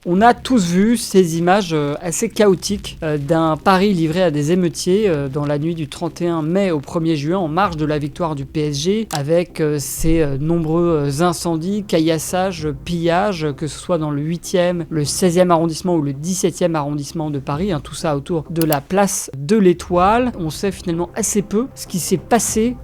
On a tous vu ces images assez chaotiques d'un Paris livré à des émeutiers dans la nuit du 31 mai au 1er juin en marge de la victoire du PSG avec ces nombreux incendies, caillassages, pillages, que ce soit dans le 8e, le 16e arrondissement ou le 17e arrondissement de Paris, tout ça autour de la place de l'Étoile. On sait finalement assez peu ce qui s'est passé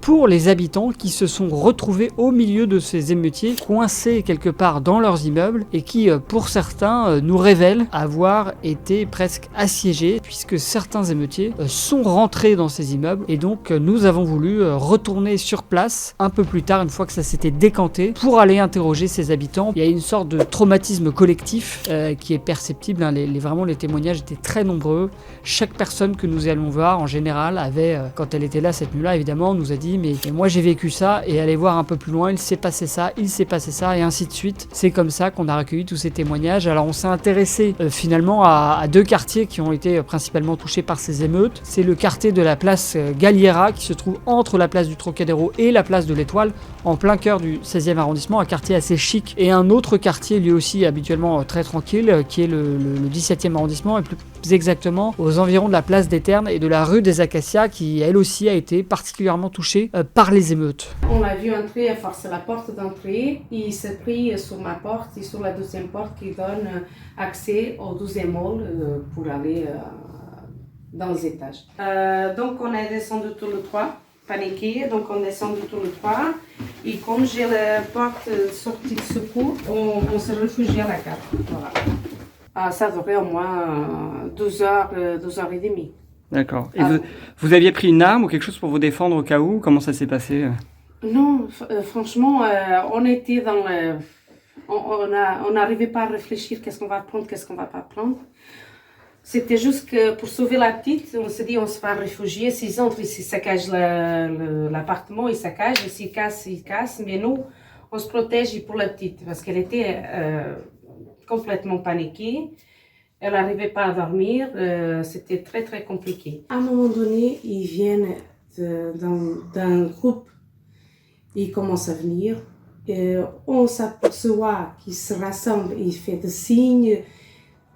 pour les habitants qui se sont retrouvés au milieu de ces émeutiers, coincés quelque part dans leurs immeubles et qui, pour certains, nous révèlent avoir été presque assiégés puisque certains émeutiers sont rentrés dans ces immeubles et donc nous avons voulu retourner sur place un peu plus tard, une fois que ça s'était décanté, pour aller interroger ces habitants. Il y a une sorte de traumatisme collectif qui est perceptible, vraiment les témoignages étaient très nombreux. Chaque personne que nous allions voir en général avait, quand elle était là cette nuit-là évidemment, nous a dit mais moi j'ai vécu ça et allez voir un peu plus loin, il s'est passé ça et ainsi de suite. C'est comme ça qu'on a recueilli tous ces témoignages. Alors on s'est intéressé finalement à deux quartiers qui ont été principalement touchés par ces émeutes. C'est le quartier de la place Galliera qui se trouve entre la place du Trocadéro et la place de l'Étoile, en plein cœur du 16e arrondissement, un quartier assez chic, et un autre quartier lui aussi habituellement très tranquille qui est le 17e arrondissement et plus exactement aux environs de la place des Ternes et de la rue des Acacias qui elle aussi a été particulièrement touchée par les émeutes. On l'a vu entrer, forcer la porte d'entrée, il s'est pris sur ma porte et sur la deuxième porte qui donne accès au 12e hall pour aller dans les étages. Donc on est descendu tous les trois, paniqués, donc on est descendu tous les trois et comme j'ai la porte sortie de secours, on s'est réfugié à la cave. Voilà. Ça durait au moins 12 heures et demie. D'accord. Et vous aviez pris une arme ou quelque chose pour vous défendre au cas où? Comment ça s'est passé? Non, franchement, on était dans le... On n'arrivait pas à réfléchir qu'est-ce qu'on va prendre, qu'est-ce qu'on va pas prendre. C'était juste que pour sauver la petite, on s'est dit on se va réfugier. S'ils entrent, ils saccagent l'appartement, ils saccagent. S'ils cassent, ils cassent. Mais nous, on se protège pour la petite parce qu'elle était complètement paniquée. Elle n'arrivait pas à dormir. C'était très, très compliqué. À un moment donné, ils viennent d'un groupe. Ils commencent à venir. On s'aperçoit qu'ils se rassemblent. Ils font des signes.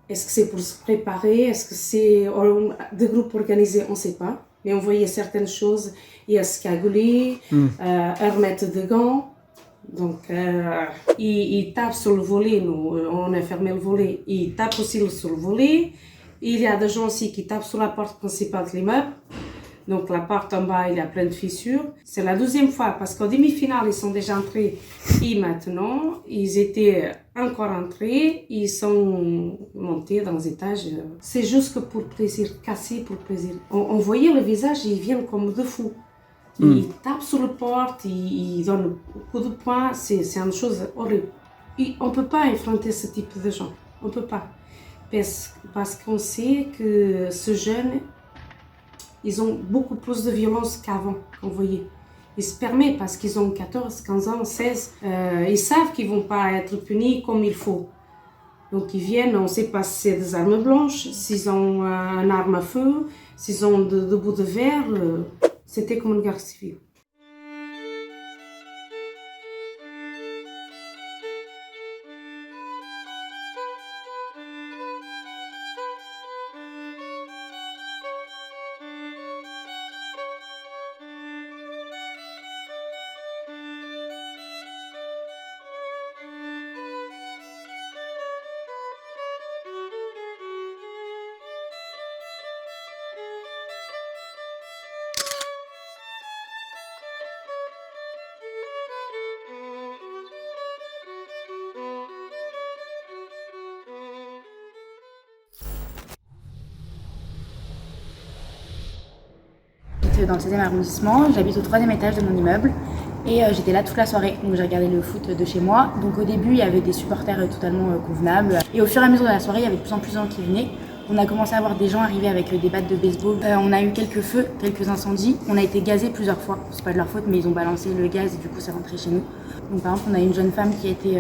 Est-ce que c'est pour se préparer? Est-ce que c'est des groupes organisés? On ne sait pas. Mais on voyait certaines choses. Il y a se cagoler, remettre des gants. Donc, ils tapent sur le volet. Nous, on a fermé le volet. Ils tapent aussi sur le volet. Il y a des gens aussi qui tapent sur la porte principale de l'immeuble. Donc, la porte en bas, il y a plein de fissures. C'est la deuxième fois parce qu'en demi-finale, ils sont déjà entrés. Et maintenant, ils étaient encore entrés. Ils sont montés dans les étages. C'est juste que pour plaisir, casser pour plaisir. On voyait le visage, ils viennent comme de fous. Ils tapent sur la porte, ils donnent un coup de poing. C'est une chose horrible. Et on ne peut pas affronter ce type de gens. On ne peut pas. Parce qu'on sait que ce jeune... Ils ont beaucoup plus de violence qu'avant, qu'on voyait. Ils se permettent parce qu'ils ont 14, 15 ans, 16. Ils savent qu'ils ne vont pas être punis comme il faut. Donc ils viennent, on ne sait pas si c'est des armes blanches, s'ils ont une arme à feu, s'ils ont des bouts de verre. C'était comme une guerre civile. Dans le 16e arrondissement, j'habite au 3e étage de mon immeuble et j'étais là toute la soirée, donc j'ai regardé le foot de chez moi. Donc au début il y avait des supporters totalement convenables et au fur et à mesure de la soirée il y avait de plus en plus de gens qui venaient. On a commencé à voir des gens arriver avec des battes de baseball. On a eu quelques feux, quelques incendies. On a été gazés plusieurs fois, c'est pas de leur faute mais ils ont balancé le gaz et du coup c'est rentré chez nous. Donc par exemple on a une jeune femme qui était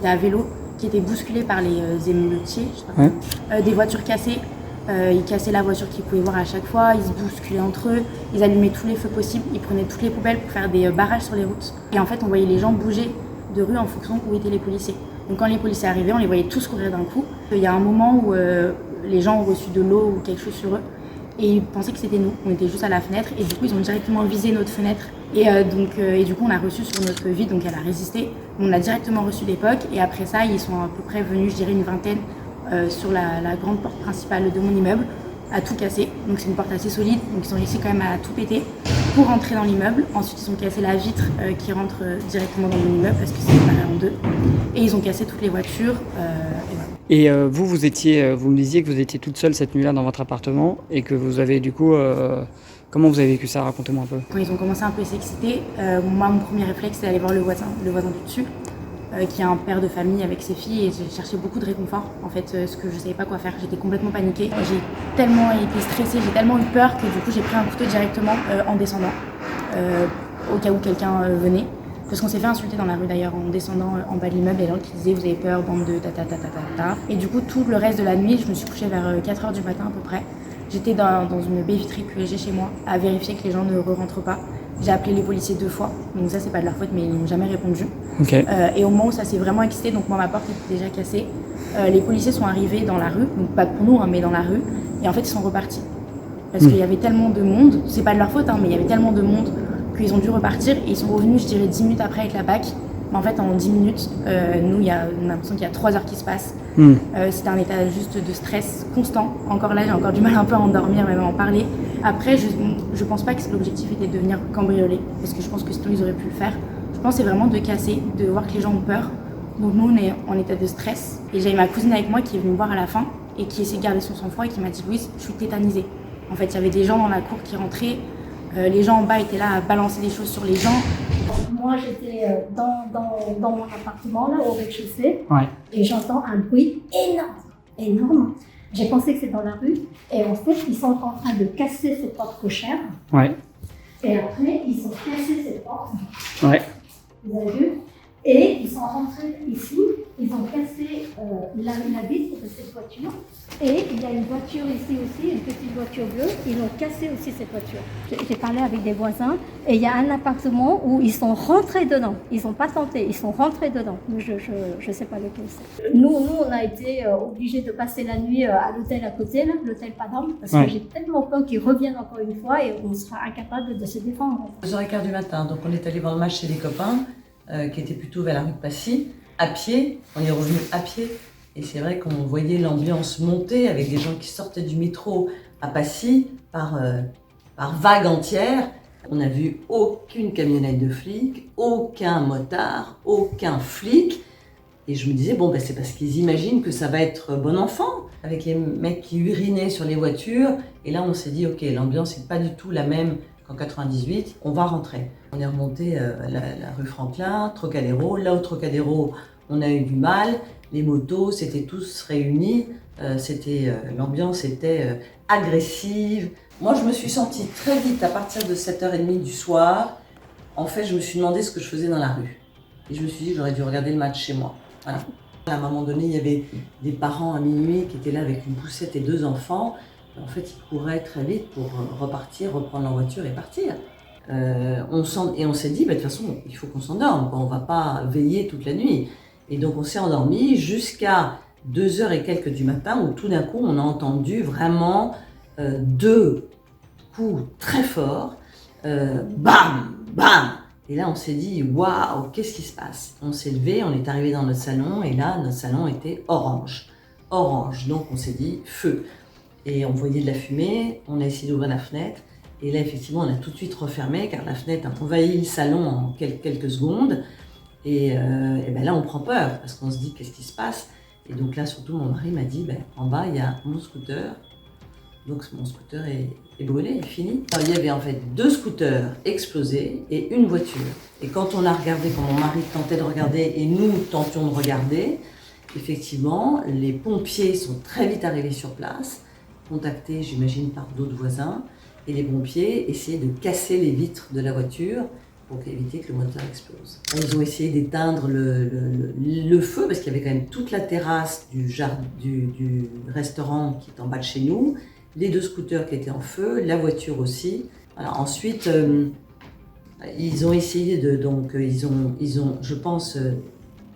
à vélo, qui était bousculée par les émeutiers, je sais pas, des voitures cassées. Ils cassaient la voiture qu'ils pouvaient voir à chaque fois, ils se bousculaient entre eux, ils allumaient tous les feux possibles, ils prenaient toutes les poubelles pour faire des barrages sur les routes. Et en fait, on voyait les gens bouger de rue en fonction où étaient les policiers. Donc quand les policiers arrivaient, on les voyait tous courir d'un coup. Il y a un moment où les gens ont reçu de l'eau ou quelque chose sur eux et ils pensaient que c'était nous. On était juste à la fenêtre et du coup ils ont directement visé notre fenêtre. Et du coup on a reçu sur notre vitre, donc elle a résisté. On a directement reçu l'époque et après ça ils sont à peu près venus, je dirais une vingtaine, sur la grande porte principale de mon immeuble, à tout casser. Donc c'est une porte assez solide, donc ils ont réussi quand même à tout péter pour rentrer dans l'immeuble. Ensuite ils ont cassé la vitre qui rentre directement dans mon immeuble parce que c'est séparé en deux. Et ils ont cassé toutes les voitures. Et vous me disiez que vous étiez toute seule cette nuit-là dans votre appartement et que vous avez du coup... comment vous avez vécu ça? Racontez-moi un peu. Quand ils ont commencé un peu à s'exciter, moi mon premier réflexe c'est d'aller voir le voisin du dessus. Qui est un père de famille avec ses filles et j'ai cherché beaucoup de réconfort en fait, ce que je savais pas quoi faire, j'étais complètement paniquée, j'ai tellement été stressée, j'ai tellement eu peur que du coup j'ai pris un couteau directement en descendant au cas où quelqu'un venait, parce qu'on s'est fait insulter dans la rue d'ailleurs en descendant en bas de l'immeuble, les gens qui disaient vous avez peur, bande de ta. Et du coup tout le reste de la nuit, je me suis couchée vers 4h du matin à peu près, j'étais dans une baie vitrée que j'ai chez moi à vérifier que les gens ne rentrent pas. J'ai appelé les policiers 2 fois, donc ça c'est pas de leur faute mais ils n'ont jamais répondu. Okay. Et au moment où ça s'est vraiment excité, donc moi ma porte était déjà cassée, les policiers sont arrivés dans la rue, donc pas pour nous hein, mais dans la rue, et en fait ils sont repartis. Parce qu'il y avait tellement de monde, c'est pas de leur faute hein, mais il y avait tellement de monde qu'ils ont dû repartir et ils sont revenus je dirais 10 minutes après avec la BAC. Mais en fait en 10 minutes, nous on a l'impression qu'il y a 3 heures qui se passent. C'était un état juste de stress constant. Encore là j'ai encore du mal un peu à endormir, même à en parler. Après je pense pas que l'objectif était de venir cambrioler, parce que je pense que sinon ils auraient pu le faire. Je pense que c'est vraiment de casser, de voir que les gens ont peur. Donc nous on est en état de stress. Et j'avais ma cousine avec moi qui est venue me voir à la fin et qui essayait de garder son sang-froid et qui m'a dit Louise, je suis tétanisée. En fait il y avait des gens dans la cour qui rentraient, les gens en bas étaient là à balancer des choses sur les gens. Moi, j'étais dans mon appartement, là, au rez-de-chaussée, ouais. Et j'entends un bruit énorme. J'ai pensé que c'était dans la rue, et en fait, ils sont en train de casser cette porte cochère. Ouais. Et après, ils ont cassé cette porte. Ouais. Vous avez vu? Et ils sont rentrés ici, ils ont cassé la vitre de cette voiture. Et il y a une voiture ici aussi, une petite voiture bleue. Ils ont cassé aussi cette voiture. J'ai parlé avec des voisins et il y a un appartement où ils sont rentrés dedans. Ils n'ont pas tenté, ils sont rentrés dedans. Je ne sais pas lequel c'est. Nous, on a été obligés de passer la nuit à l'hôtel à côté, là, l'hôtel Padam, parce que j'ai tellement peur qu'ils reviennent encore une fois et on sera incapable de se défendre. 2h15 du matin, donc on est allé voir le match chez les copains. Qui était plutôt vers la rue de Passy, à pied, on est revenu à pied, et c'est vrai qu'on voyait l'ambiance monter avec des gens qui sortaient du métro à Passy par vagues entières. On n'a vu aucune camionnette de flics, aucun motard, aucun flic, et je me disais, bon, c'est parce qu'ils imaginent que ça va être bon enfant, avec les mecs qui urinaient sur les voitures, et là on s'est dit, ok, l'ambiance n'est pas du tout la même qu'en 98, on va rentrer. On est remonté la rue Franklin, Trocadéro. Là au Trocadéro, on a eu du mal. Les motos, c'était tous réunis. L'ambiance était agressive. Moi, je me suis sentie très vite, à partir de 7h30 du soir, en fait, je me suis demandé ce que je faisais dans la rue. Et je me suis dit que j'aurais dû regarder le match chez moi. Voilà. À un moment donné, il y avait des parents à minuit qui étaient là avec une poussette et 2 enfants. En fait, ils couraient très vite pour repartir, reprendre leur voiture et partir. On s'est dit, de toute façon, il faut qu'on s'endorme, on ne va pas veiller toute la nuit. Et donc, on s'est endormi jusqu'à 2h et quelques du matin, où tout d'un coup, on a entendu vraiment 2 coups très forts. Bam, bam. Et là, on s'est dit, waouh, qu'est-ce qui se passe? On s'est levé, on est arrivé dans notre salon, et là, notre salon était orange. Orange, donc on s'est dit, feu. Et on voyait de la fumée, on a essayé d'ouvrir la fenêtre, et là effectivement on a tout de suite refermé car la fenêtre a envahi le salon en quelques secondes, et là on prend peur parce qu'on se dit qu'est-ce qui se passe, et donc là surtout mon mari m'a dit en bas il y a mon scooter, donc mon scooter est brûlé, est fini. Alors, il y avait en fait 2 scooters explosés et une voiture, et quand on a regardé, quand mon mari tentait de regarder et nous tentions de regarder, effectivement les pompiers sont très vite arrivés sur place, contactés, j'imagine, par d'autres voisins, et les pompiers essayaient de casser les vitres de la voiture pour éviter que le moteur explose. Ils ont essayé d'éteindre le feu, parce qu'il y avait quand même toute la terrasse du restaurant qui est en bas de chez nous, les 2 scooters qui étaient en feu, la voiture aussi. Alors ensuite, ils ont essayé ils ont, je pense,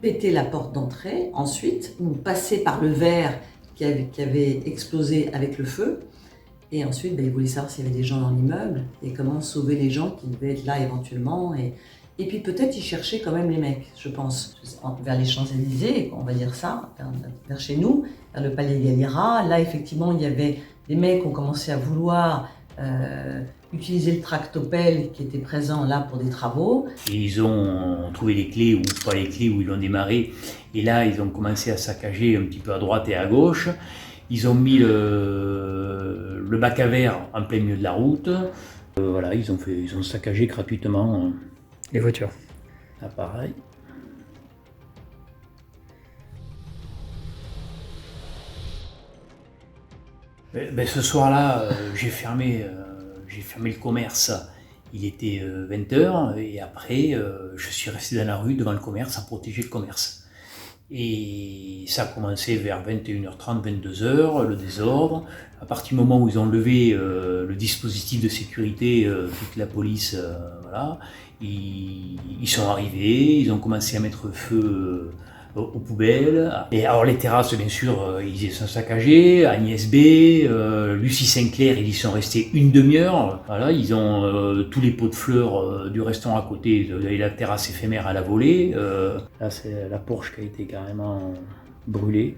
pété la porte d'entrée, ensuite, ou passé par le verre qui avait explosé avec le feu. Et ensuite, ils voulaient savoir s'il y avait des gens dans l'immeuble et comment sauver les gens qui devaient être là éventuellement. Et puis peut-être ils cherchaient quand même les mecs, je pense, vers les Champs-Élysées, on va dire ça, vers chez nous, vers le Palais Galliera. Là, effectivement, il y avait des mecs qui ont commencé à vouloir utiliser le tractopelle qui était présent là pour des travaux. Et ils ont trouvé les clés, ou pas les clés, où ils l'ont démarré. Et là, ils ont commencé à saccager un petit peu à droite et à gauche. Ils ont mis le bac à verre en plein milieu de la route. Voilà, ils ont saccagé gratuitement Les voitures. l'appareil. Ce soir-là, j'ai fermé le commerce. Il était 20h et après, je suis resté dans la rue devant le commerce à protéger le commerce. Et ça a commencé vers 21h30, 22h, le désordre. À partir du moment où ils ont levé le dispositif de sécurité, toute la police, voilà, ils sont arrivés, ils ont commencé à mettre feu aux poubelles. Et alors les terrasses, bien sûr, ils sont saccagés. Agnès B, Lucie Sinclair, ils y sont restés une demi-heure. Voilà, ils ont tous les pots de fleurs du restaurant à côté et la terrasse éphémère à la volée. Là, c'est la Porsche qui a été carrément brûlée.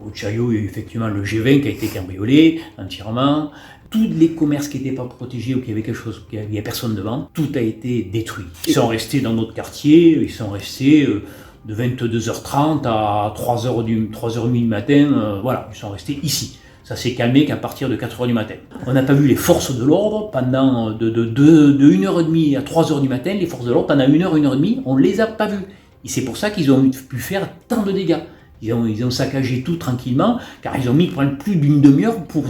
Au Chaillot, il y a eu effectivement le G20 qui a été cambriolé entièrement. Tous les commerces qui n'étaient pas protégés ou qui avait quelque chose, qu'il n'y avait personne devant, tout a été détruit. Ils sont restés dans notre quartier, ils sont restés de 22h30 à 3h30 du matin, voilà, ils sont restés ici. Ça s'est calmé qu'à partir de 4h du matin. On n'a pas vu les forces de l'ordre pendant de 1h30 à 3h du matin, les forces de l'ordre pendant 1h30, on ne les a pas vues. Et c'est pour ça qu'ils ont pu faire tant de dégâts. Ils ont saccagé tout tranquillement, car ils ont mis plus d'une demi-heure pour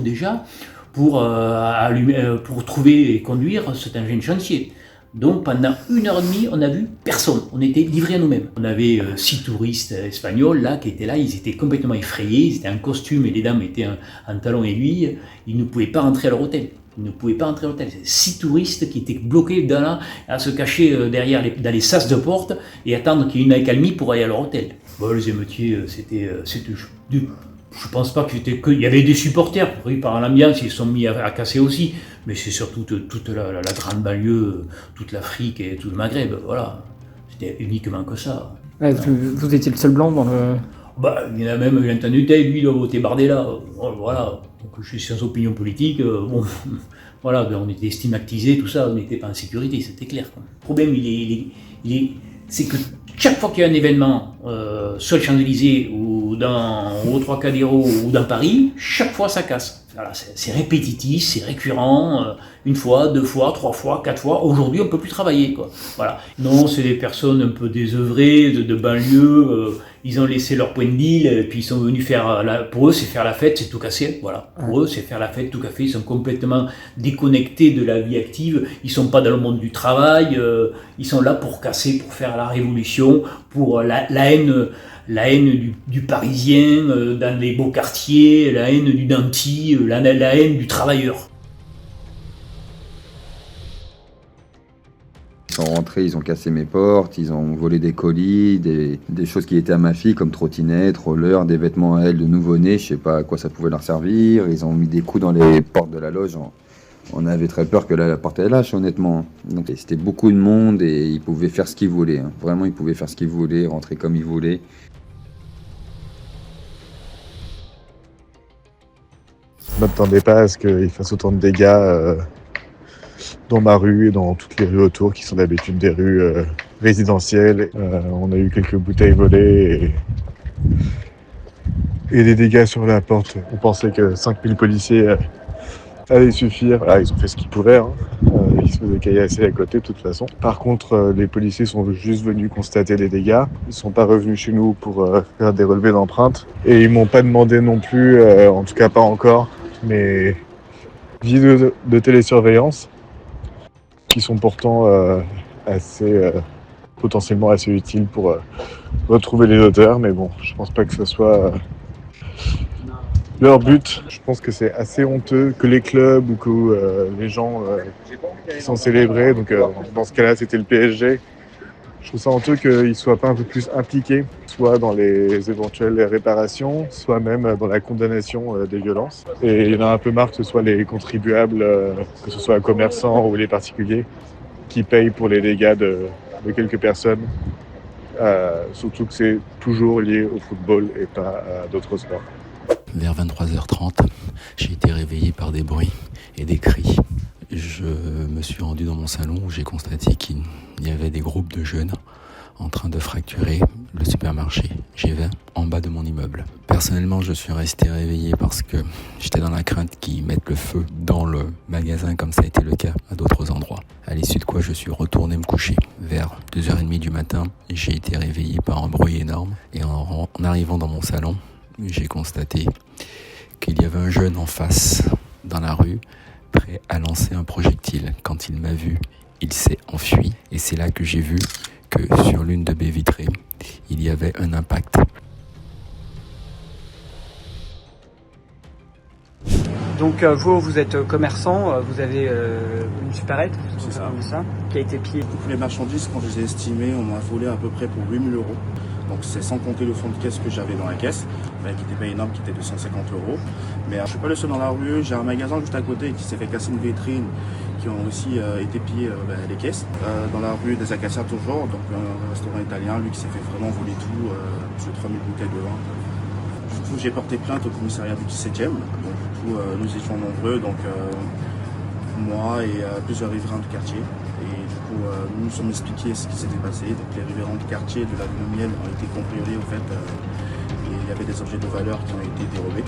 trouver et conduire cet engin de chantier. Donc pendant 1h30, on n'a vu personne, on était livrés à nous-mêmes. On avait 6 touristes espagnols là, qui étaient là, ils étaient complètement effrayés, ils étaient en costume et les dames étaient en talons aiguilles, ils ne pouvaient pas rentrer à leur hôtel. Ils ne pouvaient pas rentrer à l'hôtel. 6 touristes qui étaient bloqués à se cacher dans les sas de porte et attendre qu'il y ait une accalmie pour aller à leur hôtel. Bon, les émeutiers, je pense pas qu'il y avait des supporters pris par l'ambiance, ils se sont mis à casser aussi, mais c'est surtout toute la grande banlieue, toute l'Afrique et tout le Maghreb, voilà. C'était uniquement que ça. Ouais, vous étiez le seul blanc dans le... Il y en a même, il a entendu, lui il doit voter Bardella, voilà. Donc je suis sans opinion politique, bon, voilà, on était stigmatisés, tout ça, on n'était pas en sécurité, c'était clair. Quoi. Le problème, c'est que chaque fois qu'il y a un événement, soit les Champs-Élysées ou au Trocadéro ou dans Paris, chaque fois ça casse. Voilà, c'est répétitif, c'est récurrent, une fois, 2 fois, 3 fois, 4 fois. Aujourd'hui, on ne peut plus travailler, quoi. Voilà. Non, c'est des personnes un peu désœuvrées, de banlieue. Ils ont laissé leur point de deal, et puis ils sont venus pour eux, c'est faire la fête, c'est tout casser. Voilà. Pour eux, c'est faire la fête, tout casser. Ils sont complètement déconnectés de la vie active. Ils sont pas dans le monde du travail. Ils sont là pour casser, pour faire la révolution, pour la haine du Parisien dans les beaux quartiers, la haine du nanti, la haine du travailleur. Ils sont rentrés, ils ont cassé mes portes, ils ont volé des colis, des choses qui étaient à ma fille comme trottinettes, rollers, des vêtements à elle de nouveau-né, je sais pas à quoi ça pouvait leur servir. Ils ont mis des coups dans les portes de la loge. On avait très peur que la porte elle lâche, honnêtement. Donc c'était beaucoup de monde et ils pouvaient faire ce qu'ils voulaient. Hein. Vraiment, ils pouvaient faire ce qu'ils voulaient, rentrer comme ils voulaient. Je ne m'attendais pas à ce qu'il fasse autant de dégâts dans ma rue et dans toutes les rues autour qui sont d'habitude des rues résidentielles. On a eu quelques bouteilles volées et des dégâts sur la porte. On pensait que 5000 policiers allaient suffire. Voilà, ils ont fait ce qu'ils pouvaient. Hein. Ils se faisaient caillasser à côté de toute façon. Par contre, les policiers sont juste venus constater les dégâts. Ils ne sont pas revenus chez nous pour faire des relevés d'empreintes. Et ils ne m'ont pas demandé non plus, en tout cas pas encore, mes vidéos de télésurveillance qui sont pourtant potentiellement assez utiles pour retrouver les auteurs. Mais bon, je pense pas que ce soit leur but. Je pense que c'est assez honteux que les clubs ou que les gens qui sont célébrés, donc dans ce cas-là c'était le PSG, Je trouve ça honteux qu'ils ne soient pas un peu plus impliqués, soit dans les éventuelles réparations, soit même dans la condamnation des violences. Et il y en a un peu marre que ce soit les contribuables, que ce soit les commerçants ou les particuliers, qui payent pour les dégâts de quelques personnes. Surtout que c'est toujours lié au football et pas à d'autres sports. Vers 23h30, j'ai été réveillé par des bruits et des cris. Je me suis rendu dans mon salon où j'ai constaté qu'il y avait des groupes de jeunes en train de fracturer le supermarché G20 en bas de mon immeuble. Personnellement, je suis resté réveillé parce que j'étais dans la crainte qu'ils mettent le feu dans le magasin comme ça a été le cas à d'autres endroits. À l'issue de quoi je suis retourné me coucher. Vers 2h30 du matin, j'ai été réveillé par un bruit énorme et en arrivant dans mon salon, j'ai constaté qu'il y avait un jeune en face dans la rue prêt à lancer un projectile. Quand il m'a vu, il s'est enfui et c'est là que j'ai vu que sur l'une de baies vitrées, il y avait un impact. Donc vous êtes commerçant, vous avez une supérette, c'est ça, qui a été pillée. Les marchandises, quand je les ai estimées, on m'a volé à peu près pour 8 000 €. Donc c'est sans compter le fond de caisse que j'avais dans la caisse, qui n'était pas énorme, qui était de 150 €. Mais je ne suis pas le seul dans la rue, j'ai un magasin juste à côté qui s'est fait casser une vitrine, qui ont aussi été pillés les caisses. Dans la rue des Acacias toujours, donc un restaurant italien, lui qui s'est fait vraiment voler tout, sur 3000 bouteilles de vin. Du coup j'ai porté plainte au commissariat du 17e, donc du coup nous étions nombreux, donc moi et plusieurs riverains du quartier. Et du coup, nous nous sommes expliqués ce qui s'était passé. Donc les riverains du quartier de la rue de Miel ont été cambriolés au fait. Et il y avait des objets de valeur qui ont été dérobés.